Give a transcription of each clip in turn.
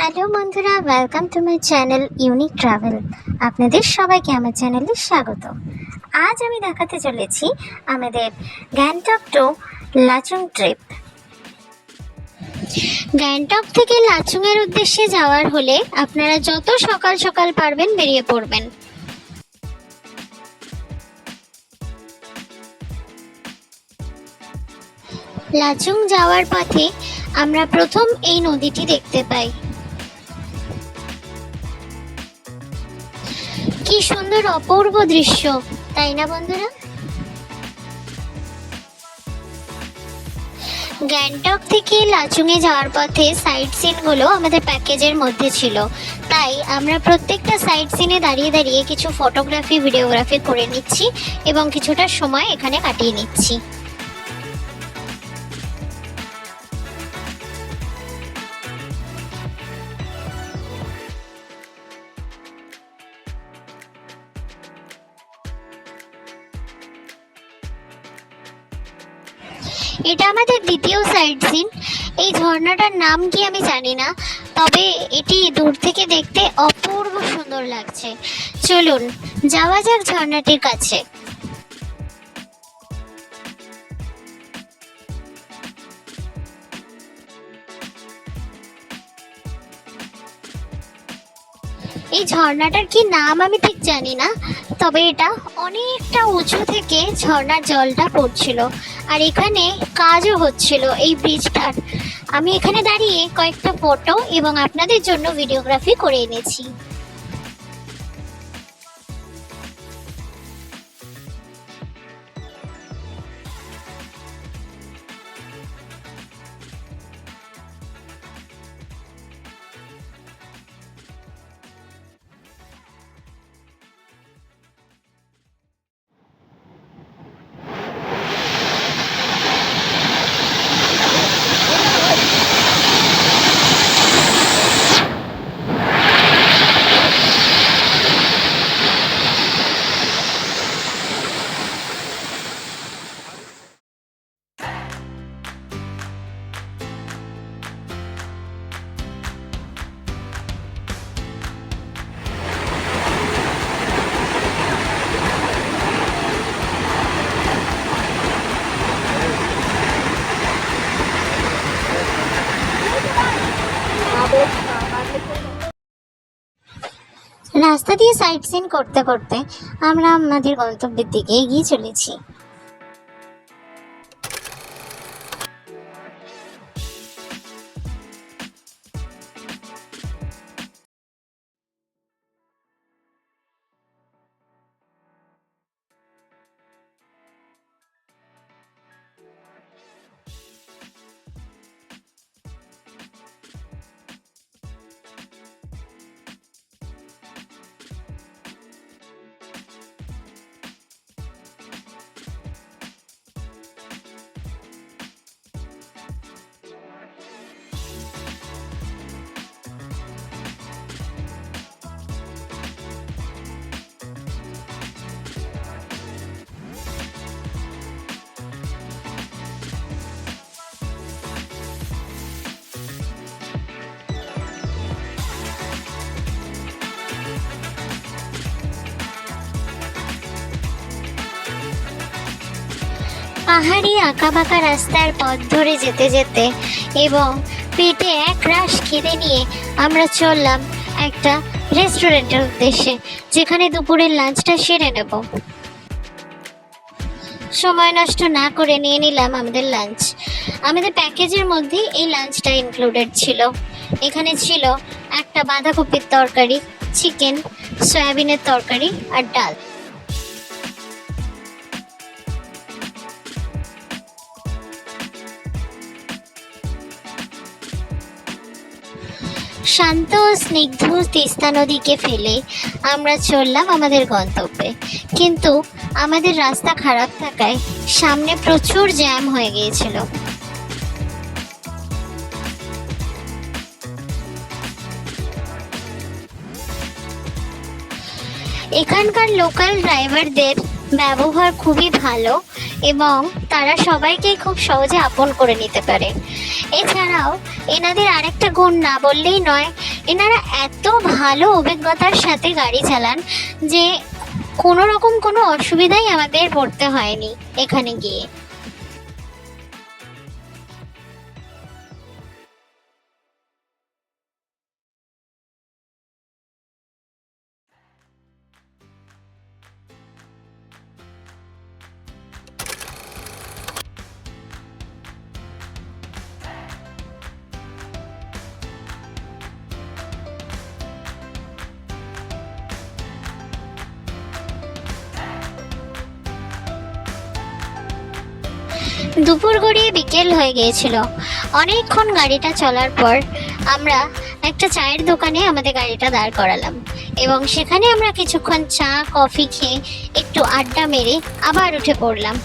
Hello বন্ধুরা, welcome to my channel unique travel. আপনাদের সবাইকে আমার চ্যানেলে স্বাগত। আজ আমি দেখাতে চলেছি আমাদের গ্যাংটক টু লাচুং ট্রিপ। গ্যাংটক থেকে লাচুংয়ের উদ্দেশ্যে যাওয়ার হলে আপনারা যত সকাল সকাল পারবেন বেরিয়ে পড়বেন। লাচুং যাওয়ার পথে আমরা প্রথম এই নদীটি দেখতে পাই। কি সুন্দর অপূর্ব দৃশ্য, তাই না বন্ধুরা? গ্যাংটক থেকে লাচুংয়ে যাওয়ার পথে সাইট সিনগুলো আমাদের প্যাকেজের মধ্যে ছিল, তাই আমরা প্রত্যেকটা সাইট সিনে দাঁড়িয়ে দাঁড়িয়ে কিছু ফটোগ্রাফি ভিডিওগ্রাফি করে নিচ্ছি এবং কিছুটা সময় এখানে কাটিয়ে নিচ্ছি। এটা আমাদের দ্বিতীয় সাইট সিন। এই ঝর্ণাটার নাম কি আমি জানি না, তবে এটি দূর থেকে দেখতে অপূর্ব সুন্দর লাগছে। চলুন যাওয়া যাক ঝর্ণাটির কাছে। এই ঝর্ণাটার কি নাম আমি ঠিক জানি না, তবে এটা অনেকটা উঁচু থেকে ঝর্ণার জলটা পড়ছিল, আর এখানে কাজও হচ্ছিল এই ব্রিজটার। আমি এখানে দাঁড়িয়ে কয়েকটা ফটো এবং আপনাদের জন্য ভিডিওগ্রাফি করে এনেছি। রাস্তা দিয়ে সাইট সিন করতে করতে আমরা আমাদের গন্তব্যের দিকে এগিয়ে চলেছি। পাহাড়ি আঁকাবাঁকা রাস্তার পথ ধরে যেতে যেতে এবং পেটে এক রাশ খিদে নিয়ে আমরা চললাম একটা রেস্টুরেন্টের উদ্দেশ্যে, যেখানে দুপুরের লাঞ্চটা সেরে নেব। সময় নষ্ট না করে নিয়ে নিলাম আমাদের লাঞ্চ। আমাদের প্যাকেজের মধ্যে এই লাঞ্চটা ইনক্লুডেড ছিল। এখানে ছিল একটা বাঁধাকপির তরকারি, চিকেন, সয়াবিনের তরকারি আর ডাল। শান্ত ও স্নিগ্ধ তিস্তা নদীকে ফেলে আমরা চললাম আমাদের গন্তব্যে, কিন্তু আমাদের রাস্তা খারাপ থাকায় সামনে প্রচুর জ্যাম হয়ে গিয়েছিল। এখানকার লোকাল ড্রাইভারদের ব্যবহার খুবই ভালো এবং তারা সবাইকেই খুব সহজে আপন করে নিতে পারে। এছাড়াও এনাদের আরেকটা গুণ না বললেই নয়, এনারা এত ভালো অভিজ্ঞতার সাথে গাড়ি চালান যে কোনো রকম কোনো অসুবিধাই আমাদের পড়তে হয়নি এখানে গিয়ে। দুপুর গড়িয়ে বিকেল হয়ে গিয়েছিল। অনেকক্ষণ গাড়িটা চলার পর আমরা একটা চায়ের দোকানে আমাদের গাড়িটা দাঁড় করালাম এবং সেখানে আমরা কিছুক্ষণ চা কফি খেয়ে একটু আড্ডা মেরে আবার উঠে পড়লাম।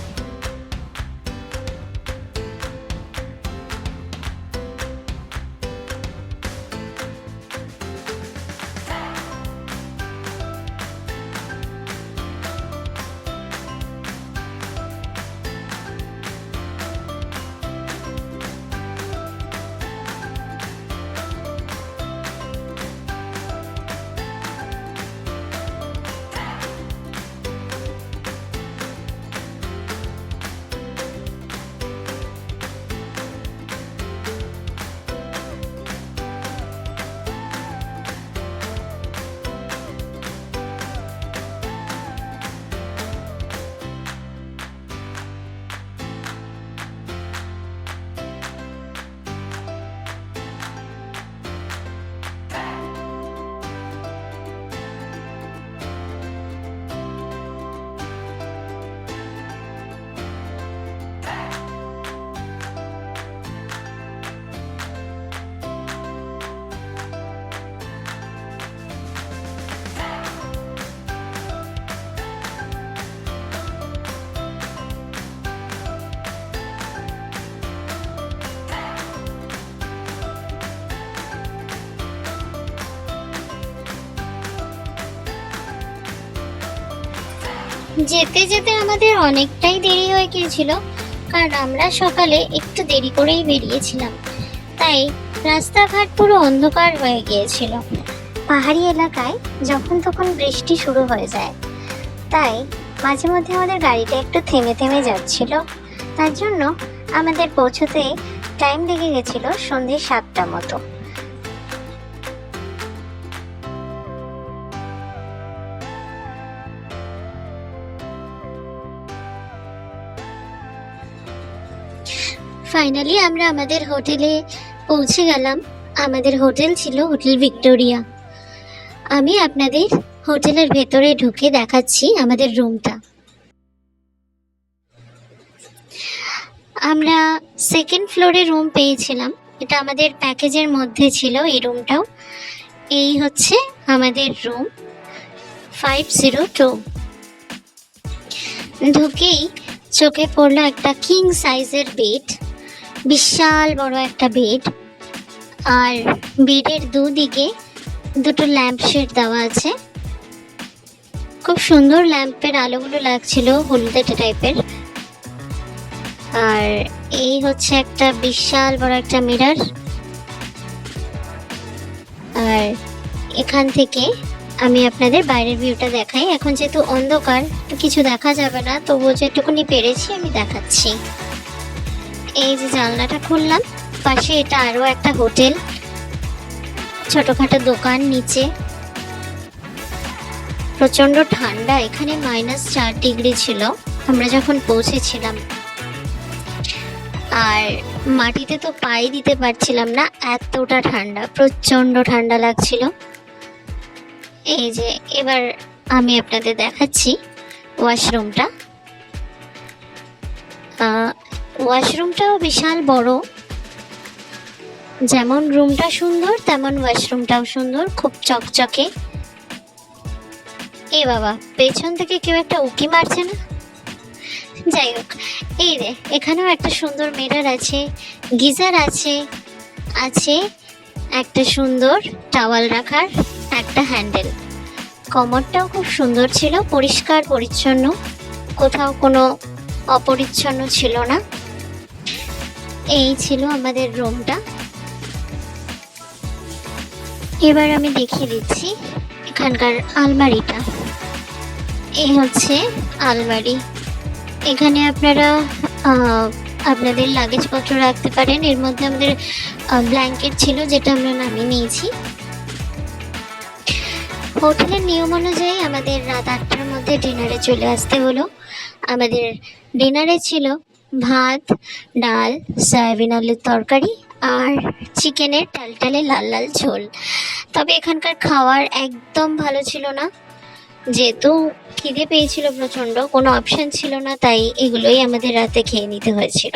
যেতে যেতে আমাদের অনেকটাই দেরি হয়ে গিয়েছিল, কারণ আমরা সকালে একটু দেরি করেই বেরিয়েছিলাম, তাই রাস্তাঘাট পুরো অন্ধকার হয়ে গিয়েছিল। পাহাড়ি এলাকায় যখন তখন বৃষ্টি শুরু হয়ে যায়, তাই মাঝে মধ্যে আমাদের গাড়িটা একটু থেমে থেমে যাচ্ছিল। তার জন্য আমাদের পৌঁছতে টাইম লেগে গেছিল সন্ধ্যে 7টা মতো। ফাইনালি আমরা আমাদের হোটেলে পৌঁছে গেলাম। আমাদের হোটেল ছিল হোটেল ভিক্টোরিয়া। আমি আপনাদের হোটেলের ভেতরে ঢুকে দেখাচ্ছি আমাদের রুমটা। আমরা সেকেন্ড ফ্লোরে রুম পেয়েছিলাম, এটা আমাদের প্যাকেজের মধ্যে ছিল এই রুমটাও। এই হচ্ছে আমাদের রুম 502। ঢুকেই চোখে পড়লো একটা কিং সাইজের বেড, বিশাল বড় একটা বেড, আর বেডের দুদিকে দুটো ল্যাম্পশেড দেওয়া আছে। খুব সুন্দর ল্যাম্পের আলোগুলো লাগছিল, হলুদে টাইপের। আর এই হচ্ছে একটা বিশাল বড় একটা মিরর। আর এখান থেকে আমি আপনাদের বাইরের ভিউটা দেখাই। এখন যেহেতু অন্ধকার কিছু দেখা যাবে না, তবুও যেটুকুনি পেরেছি আমি দেখাচ্ছি। এই যে জানলাটা খুললাম, পাশে এটা আরো একটা হোটেল, ছোটখাটো দোকান নিচে। প্রচন্ড ঠান্ডা, এখানে -4 ডিগ্রি ছিল আমরা যখন পৌঁছেছিলাম। আর মাটিতে তো পাই দিতে পারছিলাম না, এতটা ঠান্ডা, প্রচন্ড ঠান্ডা লাগছিল। এই যে এবার আমি আপনাদের দেখাচ্ছি ওয়াশরুমটা। ওয়াশরুমটাও বিশাল বড়, যেমন রুমটা সুন্দর তেমন ওয়াশরুমটাও সুন্দর, খুব চকচকে। এ বাবা, পেছন থেকে কেউ একটা উকি মারছে না? যাই হোক, এই রে এখানেও একটা সুন্দর মিরর আছে, গিজার আছে, আছে একটা সুন্দর টাওয়াল রাখার একটা হ্যান্ডেল। কমোডটাও খুব সুন্দর ছিল, পরিষ্কার পরিচ্ছন্ন, কোথাও কোনো অপরিচ্ছন্ন ছিল না। এই ছিল আমাদের রুমটা। এবার আমি দেখিয়ে দিচ্ছি এখানকার আলমারিটা। এই হচ্ছে আলমারি। এখানে আপনারা আপনাদের লাগেজপত্র রাখতে পারেন। এর মধ্যে আমাদের ব্ল্যাঙ্কেট ছিল, যেটা আমরা নামিয়ে নিয়েছি। হোটেলের নিয়ম অনুযায়ী আমাদের রাত 8টার মধ্যে ডিনারে চলে আসতে হলো। আমাদের ডিনারে ছিল ভাত, ডাল, সয়াবিন আলুর তরকারি আর চিকেনের টালটালে লাল লাল ঝোল। তবে এখানকার খাবার একদম ভালো ছিল না, যেহেতু খিদে পেয়েছিল প্রচণ্ড, কোনো অপশান ছিল না, তাই এগুলোই আমাদের রাতে খেয়ে নিতে হয়েছিল।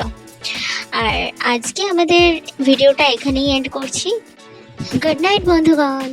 আর আজকে আমাদের ভিডিওটা এখানেই এন্ড করছি। গুড নাইট বন্ধুগণ।